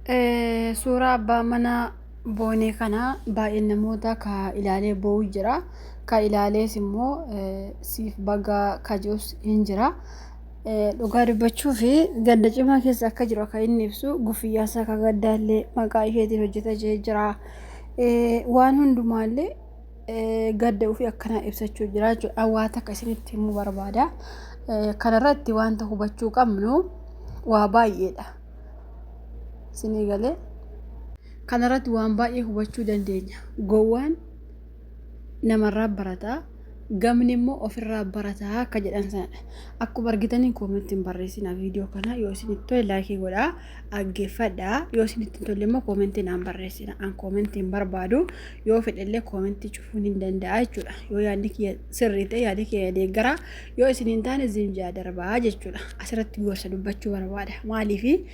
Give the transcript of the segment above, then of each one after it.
Suuraa abbaa manaa boonee kanaa baay'ee namoota ka ilaalee boo'u jira. Ka ilaalees immoo siif bagaa kajuus hin jira. Dhugaa dubbachuu fi gadda cimaa keessa akka jiru akka inni ibsu gufiyyaasaa akka gaddaallee maqaa isheetiin hojjetachaa jira. Waan hundumaallee gadda ofii akkanaa ibsachuu jira jechuudha. Hawaasa akka isinitti himuu barbaada. Kanarratti wanta hubachuu qabnu waa baay'eedha. Sinii galee kanarratti waan baay'ee hubachuu dandeenya. Gowwaan namarraa barataa, gamni immoo ofirraa barataa akka jedhan sanadha. Akkuma argitanii koomentiin barreessinaa viidiyoo kana. Yoo isinitti tole laayikii godhaa, dhaggeeffadhaa. Yoo isinitti hin tolle immoo koomentii naan barreessina. An koomentiin barbaadu yoo fedhellee koomentii cufuun hin danda'a jechuudha. Yoo yaadni kiyya sirrii ta'e yaadni kiyya deeggara, yoo isin hin taane zinjaa darbaa jechuudha. Asirratti gorsa dubbachuu barbaada. Maaliifi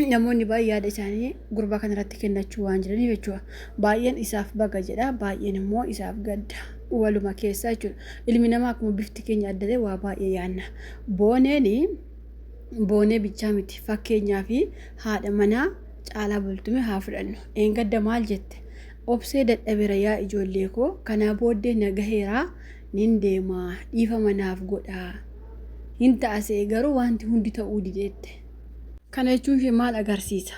namoonni baay'ee yaada isaanii gurbaa kanarratti kennachuu waan jiraniif jechuudha. Baay'een isaaf baga jedha, baay'een immoo isaaf gadda. Waluma keessa jechuudha. Ilmi namaa akkuma bifti keenya adda ta'e waa baay'ee yaanna. Boonee bichaa miti. Fakkeenyaaf haadha manaa caalaa bultume haa fudhannu. Eengadda maal jette? Obsee dadhabeera yaa ijoollee koo, kanaa booddee nagaheeraa nin deemaa, dhiifama naaf godhaa. Hin ta'asee garuu wanti hundi ta'uu dideette. Kana jechuun ishee maal agarsiisa?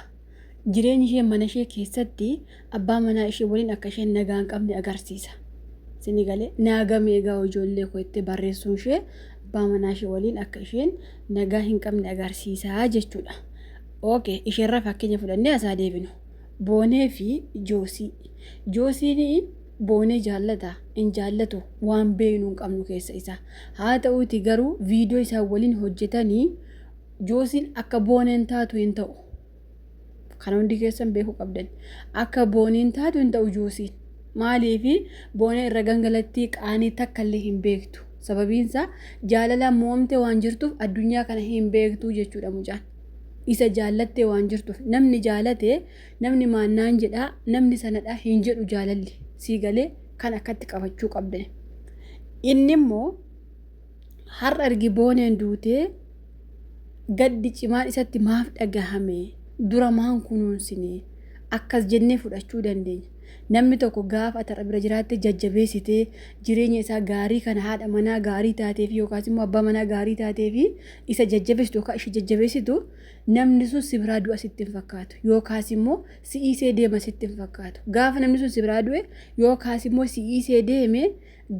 Jireenyi ishee mana ishee keessatti abbaa manaa ishee waliin akka isheen nagaa hin qabne agarsiisa. Sinii galee naagame egaa ijoollee koo itti barreessuun ishee abbaa manaa ishee waliin akka isheen nagaa hin qabne agarsiisa jechuudha. Okay, isheerraa fakkeenya fudhannee asaa deebinu. Boonee fi Joosii. Joosiin boonee jaallata, hin jaallatu waan beeknu hin qabnu keessa isaa. Haa ta'uuti garuu viidiyoo isaa waliin hojjetanii Joosiin akka booneen taatu hin ta'u. Kana hundi keessan beekuu qabdan. Akka booneen taatu hin ta'u Joosiin. Maaliifi boonee irra gangalattii qaanii takka illee hin beektu. Sababiinsa jaalalaan mo'amtee waan jirtuuf addunyaa kana hin beektu jechuudha mucaan. Isa jaallattee waan jirtuuf namni jaalate namni maannaan jedhaa namni sanadhaa hin jedhu jaalalli. Sii galee kan akkatti qabachuu qabdan. Inni immoo har'a argi booneen duutee gaddi cimaan isatti maaf dhagahame, dura maan kunuunsine akkas jennee fudhachuu dandeenya. Namni tokko gaafa ati bira jiraatte jajjabeessitee jireenya isaa gaarii kana haadha manaa gaarii taateef yookaas immoo abbaa manaa gaarii taateef isa jajjabeessitu yookaan ishee jajjabeessitu namni sun si biraa du'a sitti hin fakkaatu yookaas immoo si'iisee deema sitti hin fakkaatu. Gaafa namni sun si biraa du'e yookaas immoo si'iisee deeme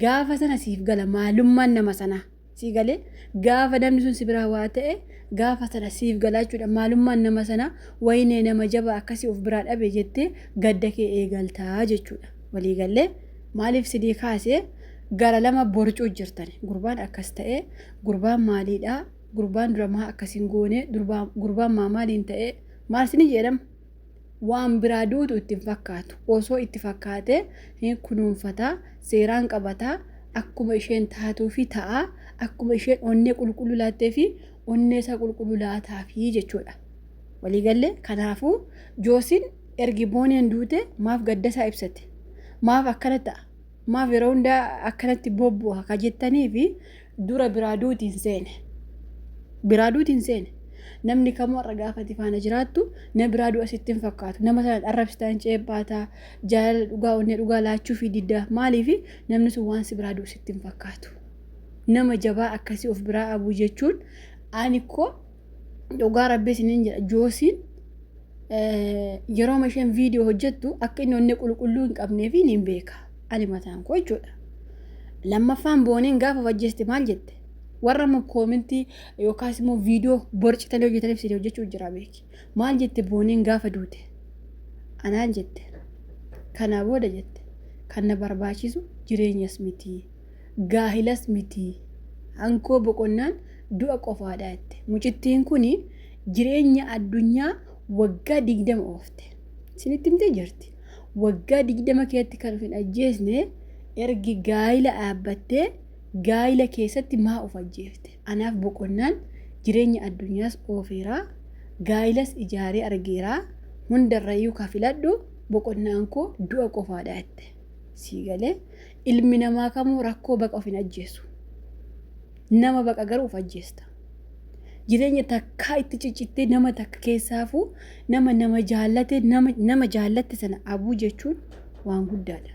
gaafa sana siif gala maalummaan nama sanaa. Sii galee gaafa namni sun si biraa waa ta'e gaafa sana siif galaa jechuudha. Maalummaan nama sana waynee nama jaba akkasii of biraa dhabe jettee gadda kee eegaltaa jechuudha. Walii gallee maaliif sidii kaasee gara lama borcuu jirtan. Gurbaan akkas ta'e gurbaan maaliidhaa? Gurbaan dura maa akkasiin goone gurbaan maaliin ta'e maal sinii jedhama? Waan biraa duutu itti hin fakkaatu. Osoo itti fakkaate hin kunuunfataa, seeraan qabataa, akkuma isheen taatuu fi ta'a, akkuma isheen onnee qulqulluu laattee fi onnee isaa qulqulluu laataa fi jechuudha. Walii gallee kanaafuu Joosiin ergi booneen duute maaf gadda isaa ibsate? Maaf akkana ta'a? Maaf yeroo hundaa akkanatti bobbu'a akka jettanii fi dura biraa duutiin seene. Biraa duutiin seene. Namni kamuu har'a gaafati faana jiraattu na biraa du'a sitti hin fakkaatu. Nama sana arrabsitaan ceebbaataa jaalala dhugaa onnee dhugaa laachuu fi diddaa maaliifi namni sun waan si biraa du'u sitti hin fakkaatu. Nama jabaa akkasii of biraa abuu jechuun ani koo dhugaa rabbi isiniin jedha. Joosiin yeroo isheen viidiyoo hojjettu akka inni onnee qulqulluu hin qabneef hin beeka. Ani mataan koo jechuudha. Lammaffaan booneen gaafa wajjeeste maal jette? Warra koomentii yookaas immoo viidiyoo borcitanii hojjetaniif sidii hojjechuu jira beeki. Maal jette booneen gaafa duute? Anaan jette. Kanaa booda jette. Kan na barbaachisu jireenyas miti. Gaahilas miti. Hankoo boqonnaan du'a qofaadha jette. Mucittiin kuni jireenya addunyaa waggaa 20 oofte. Isinitti himtee jirti. Waggaa 20 keessatti kan hin ajjeesne ergi gaayila dhaabbattee gaayila keessatti maa of ajjeefte. Anaaf boqonnaan jireenya addunyaas oofeeraa, gaayilas ijaaree argeeraa, hundarrayyuu ka filadhu boqonnaan koo du'a qofaadha jette. Sii galee ilmi namaa kamuu rakkoo baqa of hin ajjeessu. Nama baqa garuu of ajjeesta. jireenya takkaa itti ciccittee nama takka keessaafuu nama jaallatte sana abuu jechuun waan guddaadha.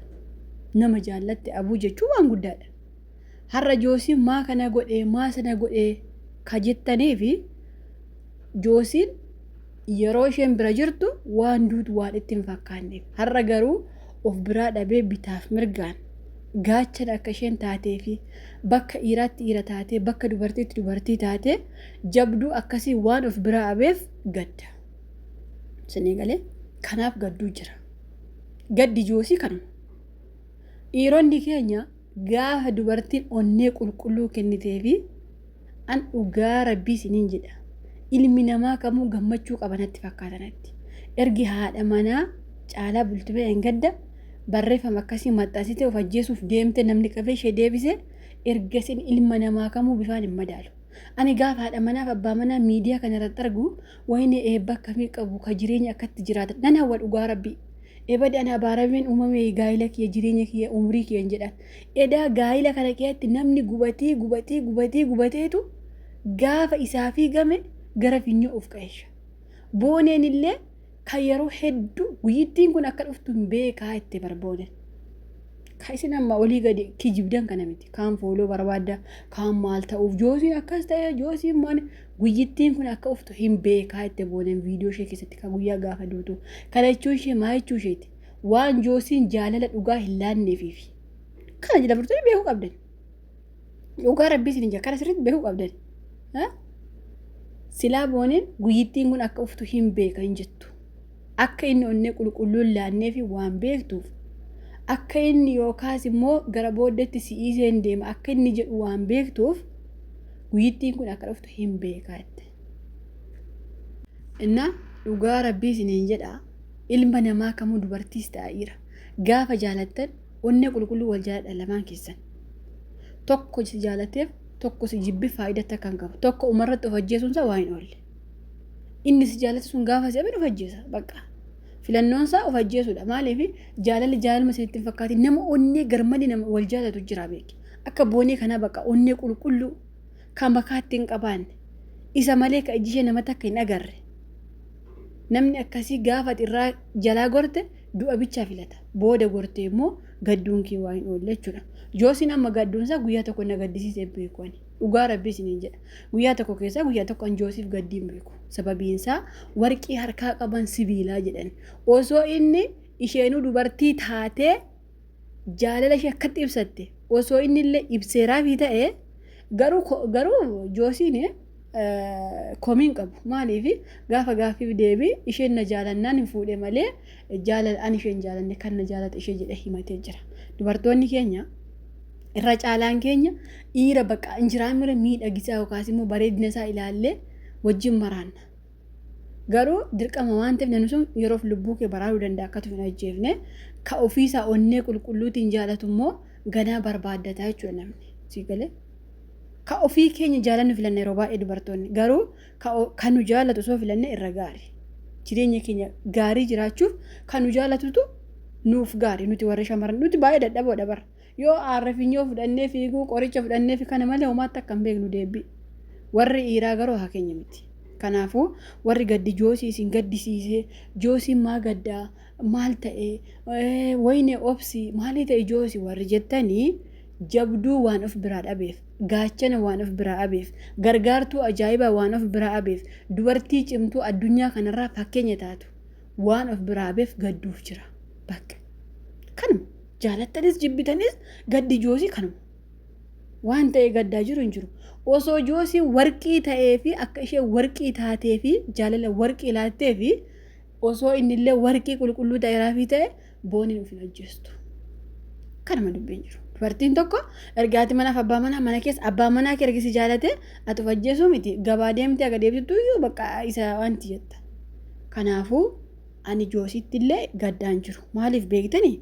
Nama jaallatte abuu jechuun waan guddaadha. Har'a Joosiin maa kana godhee maa sana godhee ka jettaniifi Joosiin yeroo isheen bira jirtu waan duutu waan itti hin fakkaanneef. Har'a garuu of biraa dhabee bitaaf mirgaan gaachana akka isheen taatee fi bakka dhiiraatti dhiira taatee bakka dubartiitti dubartii taatee jabduu akkasii waan of biraa dhabeef gadda. Isinii galee kanaaf gadduu jira. Gaddi Joosii kanuma. Dhiironni keenya gaafa dubartiin onnee qulqulluu kennitee fi an dhugaa rabbii isiniin jedha. Ilmi namaa kamuu gammachuu qabanatti fakkaatanatti. Ergi haadha manaa caalaa bultumee hin gadda. Barreeffama akkasii maxxansitee of ajjeesuuf deemte namni qabee ishee deebise ergasiin ilma namaa kamuu bifaan hin madaalu. Ani gaafa haadha manaaf abbaa manaa miidiyaa kana irratti argu wayne eebba akkamii qabu ka jireenya akkatti jiraatan nan hawwa dhugaa rabbii. Eebadi ana abaarameen uumame gaa'ila kiyya jireenya kiyya umrii kiyya hin jedhan. Edaa gaa'ila kana keessatti namni gubateetu gaafa isaa fi game gara finyoo of qeesha. Booneen illee kan yeroo hedduu guyyittiin kun akka dhuftu hin beekaa itti barboodan. Kan isin amma olii gadi kijibdan kana miti. Kaan fooloo barbaadda, kaan maal ta'uuf Joosiin akkas ta'e Joosiin maal guyyittiin kun akka dhuftu hin beekaa itti boodan viidiyoo ishee keessatti kan guyyaa gaafa duutu. Kana jechuun ishee maa jechuu isheeti? Waan Joosiin jaalala dhugaa hin laanneefiifi. Kana jedha furtuun beekuu qabdan. Dhugaa rabbii isin jaa kana sirriitti beekuu qabdan. Silaa booneen guyyittiin kun akka dhuftu hin beeka hin jettu. Akka inni onnee qulqulluun laannee fi waan beektuuf akka inni yookaas immoo gara booddeetti si'isee hin deema akka inni jedhu waan beektuuf guyyittiin kun akka dhuftu hin beekaa jette. Innaa dhugaa rabbii isiniin jedha ilma namaa kamuu dubartiis ta'eera gaafa jaalattan onnee qulqulluu wal jaaladha lamaan keessan. Tokko si jaalateef tokko si jibbi faayidaa kan qabu tokko umarratti of ajjeesuunsa waa hin oolle. Inni si jaalatu sun gaafa si of ajjeesa bakka filannoon isaa of ajjeesudha. Maaliif jaalaluma isinitti hin fakkaatin nama onnee garmalee nama wal jaalatu jira beeki. Akka boonee kana bakka onnee qulqulluu kan makaatti hin qabaanne isa malee ka ijji ishee nama takka hin agarre. Namni akkasii gaafa irraa jalaa gorte du'a bichaa filata. Booda gorte immoo gadduun kee waa hin oolle jechuudha. Joosiin amma gadduun isaa guyyaa tokko na gaddisiisee beeku ani. Dhugaa rabbii isiniin jedha. Guyyaa tokko keessaa guyyaa tokko an Joosiif gaddiin beeku. Sababiin isaa warqii harkaa qaban sibiilaa jedhan. Osoo inni isheenuu dubartii taatee jaalala ishee akkatti ibsatte osoo inni illee ibseeraa fi ta'e garuu Joosiin komiin qabu. Maaliif gaafa gaaffiif deebii isheen na jaalannaan hin fuudhe malee jaalala ani isheen jaalanne kan na jaalata ishee jedhe himatee jira. Dubartoonni keenya irra caalaan keenya dhiira bakka injiraan mira miidhagisaa yookaas immoo bareedina isaa ilaallee wajjin maraanna. Garuu dirqama waan ta'eef namni sun yeroof lubbuu kee baraaruu danda'a akka tufi hin ajjeefne ka ofiisaa onnee qulqulluutiin jaalatu immoo ganaa barbaaddataa jechuudha namni. Siigalee ka ofii keenya jaalannu filanne yeroo baay'ee dubartoonni garuu kan nu jaalatu osoo filanne irra gaarii. Jireenya keenya gaarii jiraachuuf kan nu jaalatutu nuuf gaarii nuti warra shamarran nuti baay'ee dadhaboodha bara. Yoo aarra finyoo fudhannee fiiguu qoricha fudhannee fi kana malee homaatti akka hin beeknu deebii. Warri dhiiraa garuu haa keenya miti. Kanaafuu warri gaddi Joosii isin gaddisiisee Joosiin maa gaddaa maal ta'ee wayne obsi maalii ta'e Joosii warri jettanii jabduu waan of biraa dhabeef gaachana waan of biraa dhabeef gargaartuu ajaa'ibaa waan of biraa dhabeef dubartii cimtuu addunyaa kanarraa fakkeenya taatu waan of biraa dhabeef gadduuf jira bakka. Kanuma jaalattanis jibbitanis gaddi Joosii kanuma. Waan ta'e gaddaa jiru hin jiru. Osoo Joosii warqii ta'ee fi akka ishee warqii taatee fi jaalala warqii laattee fi osoo inni illee warqii qulqulluu ta'eeraa fi ta'e booniin of hin ajjeestu. Kanuma dubbiin jiru. Dubartiin tokko ergaati manaaf abbaa manaa mana keessa abbaa manaa kee ergisi jaalate ati of ajjeesuu miti gabaa deemtee aga deebittu iyyuu bakka isa wanti jetta. Kanaafuu ani Joosiitti illee gaddaan jiru. Maaliif beektanii?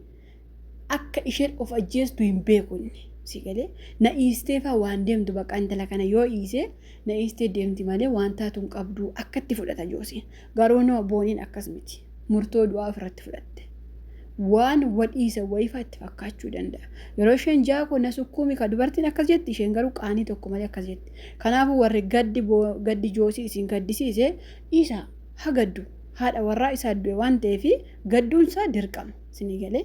Akka isheen of ajjeestu hin beekunni. Siigalee na dhiistee fa'aa waan deemtu bakka intala kana yoo dhiisee na dhiistee deemti malee waan taatuun qabdu akkatti fudhata Joosiin. Garuu nama booniin akkas miti. Murtoo du'aa ofirratti fudhatte. waan wadhiisa wayifa itti fakkaachuu danda'a. Yeroo isheen jaakoo na sukkuumi ka dubartiin akkas jetti isheen garuu qaanii tokko malee akkas jetti. Kanaafuu warri gaddi joosii isin gaddisiise isa hagaddu haadha warraa isaa du'e waan ta'eef gadduun isaa dirqama isinii galee.